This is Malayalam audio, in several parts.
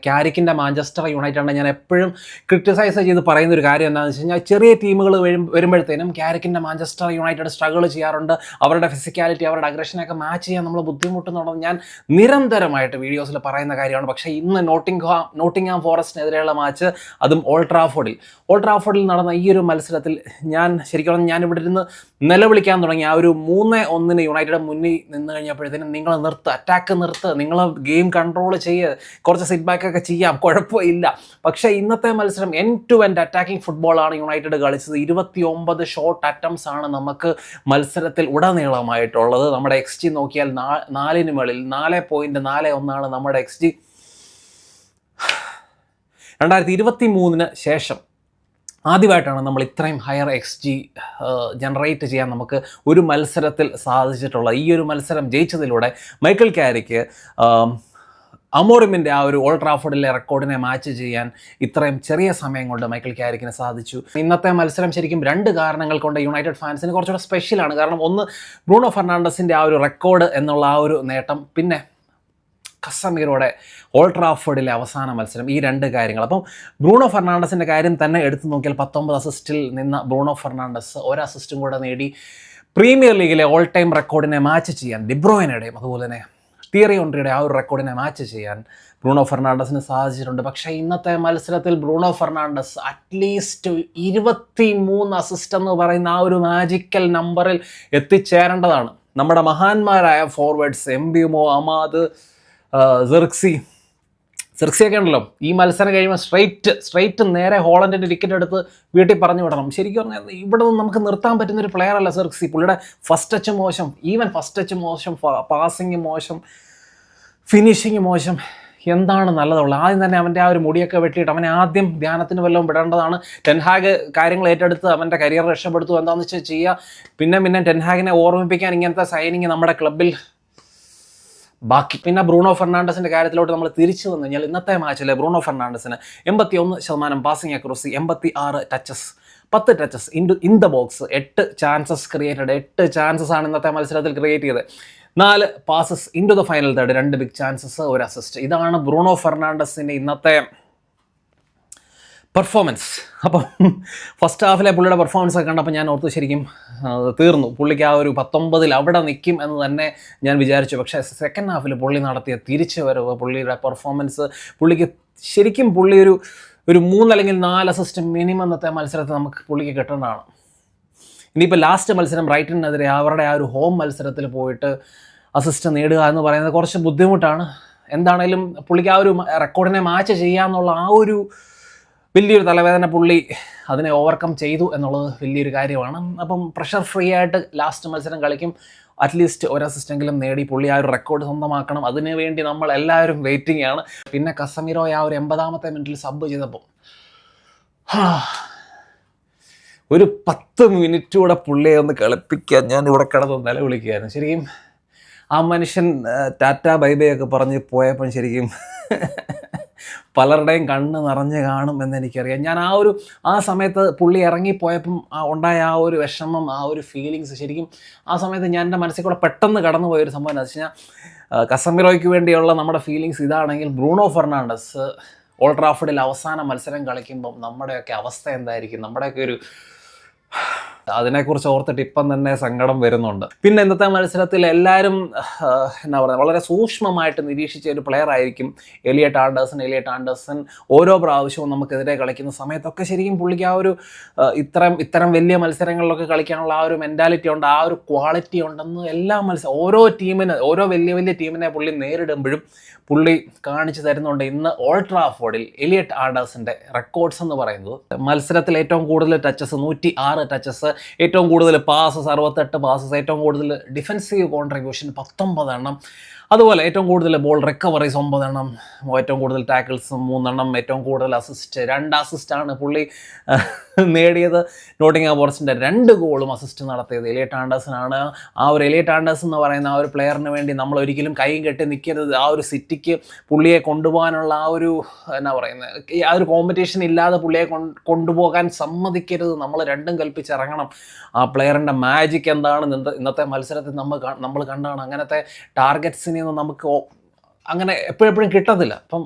കാരിക്കിൻ്റെ മാഞ്ചസ്റ്റർ യുണൈറ്റഡ് ഞാൻ എപ്പോഴും ക്രിറ്റിസൈസ് ചെയ്ത് പറയുന്ന ഒരു കാര്യം എന്താണെന്ന് വെച്ച് കഴിഞ്ഞാൽ ചെറിയ ടീമുകൾ വരുമ്പോഴത്തേനും കാരിക്കിൻ്റെ മാഞ്ചസ്റ്റർ യുണൈറ്റഡ് സ്ട്രഗിൾ ചെയ്യാറുണ്ട്. അവരുടെ ഫിസിക്കാലിറ്റി, അവരുടെ അഗ്രഷനൊക്കെ മാച്ച് ചെയ്യാൻ നമ്മൾ ബുദ്ധിമുട്ടുന്നുണ്ടെന്ന് ഞാൻ നിരന്തരമായിട്ട് വീഡിയോസിൽ പറയുന്ന കാര്യമാണ്. പക്ഷേ ഇന്ന് നോട്ടിംഗ്ഹാം ഫോറസ്റ്റിനെതിരെയുള്ള മാച്ച്, അതും ഓൾഡ് ട്രാഫോർഡിൽ നടന്ന ഈ ഒരു മത്സരത്തിൽ ശരിക്കും ഞാൻ ഇവിടെ ഇരുന്ന് നിലവിളിക്കാൻ തുടങ്ങി. ആ ഒരു 3-1 യുണൈറ്റഡ് മുന്നിൽ നിന്ന് കഴിഞ്ഞപ്പോഴത്തേനും നിങ്ങൾ അറ്റാക്ക് നിർത്ത്, നിങ്ങൾ ഗെയിം കൺട്രോൾ ചെയ്യുക, കുറച്ച് സിറ്റ് ബാക്കൊക്കെ ചെയ്യാം, കുഴപ്പമില്ല. പക്ഷേ ഇന്നത്തെ മത്സരം എൻഡ് ടു എൻഡ് അറ്റാക്കിംഗ് ഫുട്ബോളാണ് യുണൈറ്റഡ് കളിച്ചത്. 29 ഷോട്ട് അറ്റംപ്റ്റ്സ് ആണ് നമുക്ക് മത്സരത്തിൽ ഉടനീളമായിട്ടുള്ളത്. നമ്മുടെ XG നോക്കിയാൽ 4-ന് മുകളിൽ 4.41 നമ്മുടെ XG. 2023 ശേഷം ആദ്യമായിട്ടാണ് നമ്മൾ ഇത്രയും ഹയർ XG ജനറേറ്റ് ചെയ്യാൻ നമുക്ക് ഒരു മത്സരത്തിൽ സാധിച്ചിട്ടുള്ളത്. ഈ ഒരു മത്സരം ജയിച്ചതിലൂടെ മൈക്കൽ കാരിക്ക് അമോറിമിൻ്റെ ആ ഒരു ഓൾഡ് ട്രാഫോർഡിലെ റെക്കോർഡിനെ മാച്ച് ചെയ്യാൻ ഇത്രയും ചെറിയ സമയം കൊണ്ട് മൈക്കൽ കാരിക്കിന് സാധിച്ചു. ഇന്നത്തെ മത്സരം ശരിക്കും 2 കാരണങ്ങൾ കൊണ്ട് യുണൈറ്റഡ് ഫാൻസിന് കുറച്ചുകൂടെ സ്പെഷ്യലാണ്. കാരണം ഒന്ന്, ബ്രൂണോ ഫെർണാണ്ടസിൻ്റെ ആ ഒരു റെക്കോർഡ് എന്നുള്ള ആ ഒരു നേട്ടം, പിന്നെ കസമീറോടെ ഓൾഡ് ട്രാഫോർഡിലെ അവസാന മത്സരം, ഈ 2 കാര്യങ്ങൾ. അപ്പം ബ്രൂണോ ഫെർണാണ്ടസിൻ്റെ കാര്യം തന്നെ എടുത്തു നോക്കിയാൽ 19 അസിസ്റ്റിൽ നിന്ന ബ്രൂണോ ഫെർണാണ്ടസ് 1 അസിസ്റ്റും കൂടെ നേടി പ്രീമിയർ ലീഗിലെ ഓൾ ടൈം റെക്കോർഡിനെ മാച്ച് ചെയ്യാൻ, ഡിബ്രോയിനയുടെയും അതുപോലെ തന്നെ തിയറി ഓൺറിയുടെ ആ ഒരു റെക്കോർഡിനെ മാച്ച് ചെയ്യാൻ ബ്രൂണോ ഫെർണാണ്ടസിന് സാധിച്ചിട്ടുണ്ട്. പക്ഷേ ഇന്നത്തെ മത്സരത്തിൽ ബ്രൂണോ ഫെർണാണ്ടസ് അറ്റ്ലീസ്റ്റ് 23 അസിസ്റ്റ് എന്ന് പറയുന്ന ആ ഒരു മാജിക്കൽ നമ്പറിൽ എത്തിച്ചേരേണ്ടതാണ്. നമ്മുടെ മഹാന്മാരായ ഫോർവേഡ്സ് എംബ്യൂമോ, അമാദ്, സിർക്സിയൊക്കെ ഉണ്ടല്ലോ, ഈ മത്സരം കഴിയുമ്പോൾ സ്ട്രെയിറ്റ് നേരെ ഹോളണ്ടിൻ്റെ ടിക്കറ്റ് എടുത്ത് വീട്ടിൽ പറഞ്ഞു വിടണം. ശരിക്കും പറഞ്ഞാൽ ഇവിടെ നിന്ന് നമുക്ക് നിർത്താൻ പറ്റുന്നൊരു പ്ലെയർ അല്ല സിർക്സി. പുള്ളിയുടെ ഫസ്റ്റ് ടച്ച് മോശം, പാസിങ് മോശം, ഫിനിഷിങ് മോശം. എന്താണ് നല്ലതുള്ളത്? ആദ്യം തന്നെ അവൻ്റെ ആ ഒരു മുടിയൊക്കെ വെട്ടിയിട്ട് അവനെ ആദ്യം ധ്യാനത്തിന് വല്ലതും വിടേണ്ടതാണ്. ടെൻഹാഗ് കാര്യങ്ങൾ ഏറ്റെടുത്ത് അവൻ്റെ കരിയർ രക്ഷപ്പെടുത്തു, എന്താണെന്ന് വെച്ചാൽ ചെയ്യുക. പിന്നെ ടെൻഹാഗിനെ ഓർമ്മിപ്പിക്കാൻ ഇങ്ങനത്തെ സൈനിങ് നമ്മുടെ ക്ലബ്ബിൽ ബാക്കി. പിന്നെ ബ്രൂണോ ഫെർണാണ്ടസിൻ്റെ കാര്യത്തിലോട്ട് നമ്മൾ തിരിച്ചു വന്നു കഴിഞ്ഞാൽ ഇന്നത്തെ മാച്ചിലെ ബ്രൂണോ ഫെർണാണ്ടസിന് 81% passing accuracy, 86 touches, 10 touches in the box, 8 chances created. 8 chances ആണ് ഇന്നത്തെ മത്സരത്തിൽ ക്രിയേറ്റ് ചെയ്തത്. 4 passes into the final third, 2 big chances, 1 assist. ഇതാണ് ബ്രൂണോ ഫെർണാണ്ടസിൻ്റെ ഇന്നത്തെ പെർഫോമൻസ്. അപ്പം ഫസ്റ്റ് ഹാഫിലെ പുള്ളിയുടെ പെർഫോമൻസ് ഒക്കെ കണ്ടപ്പോൾ ഞാൻ ഓർത്തു ശരിക്കും തീർന്നു, പുള്ളിക്ക് ആ ഒരു 19 അവിടെ നിൽക്കും എന്ന് തന്നെ ഞാൻ വിചാരിച്ചു. പക്ഷേ സെക്കൻഡ് ഹാഫിൽ പുള്ളി നടത്തിയ തിരിച്ചു വരവ്, പുള്ളിയുടെ പെർഫോമൻസ്, പുള്ളിക്ക് ശരിക്കും പുള്ളി ഒരു 3 അല്ലെങ്കിൽ 4 അസിസ്റ്റ് മിനിമം ഇന്നത്തെ മത്സരത്തിൽ നമുക്ക് പുള്ളിക്ക് കിട്ടേണ്ടതാണ്. ഇനിയിപ്പോൾ ലാസ്റ്റ് മത്സരം ബ്രൈറ്റണിനെതിരെ അവരുടെ ആ ഒരു ഹോം മത്സരത്തിൽ പോയിട്ട് അസിസ്റ്റ് നേടുക എന്ന് പറയുന്നത് കുറച്ച് ബുദ്ധിമുട്ടാണ്. എന്താണേലും പുള്ളിക്ക് ആ ഒരു റെക്കോർഡിനെ മാച്ച് ചെയ്യാന്നുള്ള ആ ഒരു വലിയൊരു തലവേദന പുള്ളി അതിനെ ഓവർകം ചെയ്തു എന്നുള്ളത് വലിയൊരു കാര്യമാണ്. അപ്പം പ്രഷർ ഫ്രീ ആയിട്ട് ലാസ്റ്റ് മത്സരം കളിക്കും, അറ്റ്ലീസ്റ്റ് 1 അസിസ്റ്റെങ്കിലും നേടി പുള്ളി ആ ഒരു റെക്കോർഡ് സ്വന്തമാക്കണം. അതിനു വേണ്ടി നമ്മൾ എല്ലാവരും വെയിറ്റിംഗ് ആണ്. പിന്നെ കസമീറോ ആ ഒരു 80ാമത്തെ മിനിറ്റിൽ സബ് ചെയ്തപ്പോൾ ഒരു 10 മിനിറ്റ് കൂടെ പുള്ളിയെ ഒന്ന് കളിപ്പിക്കാൻ ഞാൻ ഇവിടെ കിടന്ന് നിലവിളിക്കുകയായിരുന്നു. ശരിക്കും ആ മനുഷ്യൻ ടാറ്റ ബൈ ബൈ ഒക്കെ പറഞ്ഞ് പോയപ്പോൾ ശരിക്കും പലരുടെയും കണ്ണ് നിറഞ്ഞ് കാണും എന്നെനിക്കറിയാം. ഞാൻ ആ സമയത്ത് പുള്ളി ഇറങ്ങിപ്പോയപ്പം ഉണ്ടായ ആ ഒരു വിഷമം, ആ ഒരു ഫീലിങ്സ്, ശരിക്കും ആ സമയത്ത് ഞാൻ എൻ്റെ മനസ്സിൽ കൂടെ പെട്ടെന്ന് കടന്നു പോയൊരു സംഭവം എന്താ വെച്ച് കഴിഞ്ഞാൽ, കസമിറോയ്ക്ക് വേണ്ടിയുള്ള നമ്മുടെ ഫീലിങ്സ് ഇതാണെങ്കിൽ ബ്രൂണോ ഫെർണാണ്ടസ് ഓൾഡ് ട്രാഫോർഡിൽ അവസാന മത്സരം കളിക്കുമ്പം നമ്മുടെയൊക്കെ അവസ്ഥ എന്തായിരിക്കും, നമ്മുടെയൊക്കെ ഒരു അതിനെക്കുറിച്ച് ഓർത്തിട്ട് ഇപ്പം തന്നെ സങ്കടം വരുന്നുണ്ട്. പിന്നെ ഇന്നത്തെ മത്സരത്തിൽ എല്ലാവരും എന്താ പറയുക, വളരെ സൂക്ഷ്മമായിട്ട് നിരീക്ഷിച്ച ഒരു പ്ലെയർ ആയിരിക്കും എലിയട്ട് ആൻഡേഴ്സൺ. ഓരോ പ്രാവശ്യവും നമുക്കെതിരെ കളിക്കുന്ന സമയത്തൊക്കെ ശരിക്കും പുള്ളിക്ക് ആ ഒരു ഇത്തരം വലിയ മത്സരങ്ങളിലൊക്കെ കളിക്കാനുള്ള ആ ഒരു മെൻറ്റാലിറ്റി ഉണ്ട്, ആ ഒരു ക്വാളിറ്റി ഉണ്ടെന്ന് എല്ലാ ഓരോ വലിയ ടീമിനെ പുള്ളി നേരിടുമ്പോഴും പുള്ളി കാണിച്ചു തരുന്നുണ്ട്. ഇന്ന് ഓൾഡ് ട്രാഫോർഡിൽ എലിയട്ട് ആൻഡേഴ്സൻ്റെ റെക്കോർഡ്സ് എന്ന് പറയുന്നത് മത്സരത്തിൽ ഏറ്റവും കൂടുതൽ ടച്ചസ് 106 ടച്ചസ്, ഏറ്റവും കൂടുതൽ പാസസ് 68 പാസസ്, ഏറ്റവും കൂടുതൽ ഡിഫൻസീവ് കോൺട്രിബ്യൂഷൻ 19 എണ്ണം, അതുപോലെ ഏറ്റവും കൂടുതൽ ബോൾ റിക്കവറീസ് 9 എണ്ണം, ഏറ്റവും കൂടുതൽ ടാക്കിൾസ് 3 എണ്ണം, ഏറ്റവും കൂടുതൽ അസിസ്റ്റ് 2 അസിസ്റ്റാണ് പുള്ളി നേടിയത്. നോട്ടിംഗ്ഹാം ഫോറസ്റ്റിൻ്റെ 2 ഗോളും അസിസ്റ്റ് നടത്തിയത് എലിയട്ട് ആൻഡേഴ്സനാണ്. ആ ഒരു എലിയട്ട് ആൻഡേഴ്സൺ എന്ന് പറയുന്ന ആ ഒരു പ്ലെയറിന് വേണ്ടി നമ്മൾ ഒരിക്കലും കൈയും കെട്ടി നിൽക്കരുത്. ആ ഒരു സിറ്റിക്ക് പുള്ളിയെ കൊണ്ടുപോകാനുള്ള ആ ഒരു എന്നാ പറയുന്നത്, ആ ഒരു കോമ്പറ്റീഷൻ ഇല്ലാതെ പുള്ളിയെ കൊണ്ടുപോകാൻ സമ്മതിക്കരുത്. നമ്മൾ രണ്ടും കൽപ്പിച്ചിറങ്ങണം. ആ പ്ലെയറിൻ്റെ മാജിക് എന്താണ് ഇന്നത്തെ മത്സരത്തിൽ നമ്മൾ കണ്ടാണ്. അങ്ങനത്തെ ടാർഗറ്റ്സിനെ ഒന്നും നമുക്ക് അങ്ങനെ എപ്പോഴും കിട്ടത്തില്ല. അപ്പം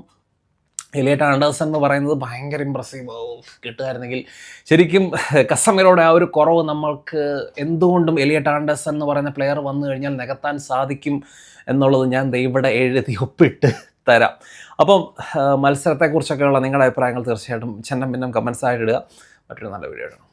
എലിയട്ട് ആൻഡേഴ്സൺ എന്ന് പറയുന്നത് ഭയങ്കര ഇമ്പ്രസീവ് കിട്ടുമായിരുന്നെങ്കിൽ. ശരിക്കും കസമിറോടെ ആ ഒരു കുറവ് നമ്മൾക്ക് എന്തുകൊണ്ടും എലിയട്ട് ആൻഡേഴ്സൺ എന്ന് പറയുന്ന പ്ലെയർ വന്നു കഴിഞ്ഞാൽ നികത്താൻ സാധിക്കും എന്നുള്ളത് ഞാൻ ഇവിടെ എഴുതി ഒപ്പിട്ട് തരാം. അപ്പം മത്സരത്തെക്കുറിച്ചൊക്കെയുള്ള നിങ്ങളുടെ അഭിപ്രായങ്ങൾ തീർച്ചയായിട്ടും ചെന്നം പിന്നം കമൻസ് ആയിട്ട് ഇടുക. മറ്റൊരു നല്ല വീഡിയോ ആണ്.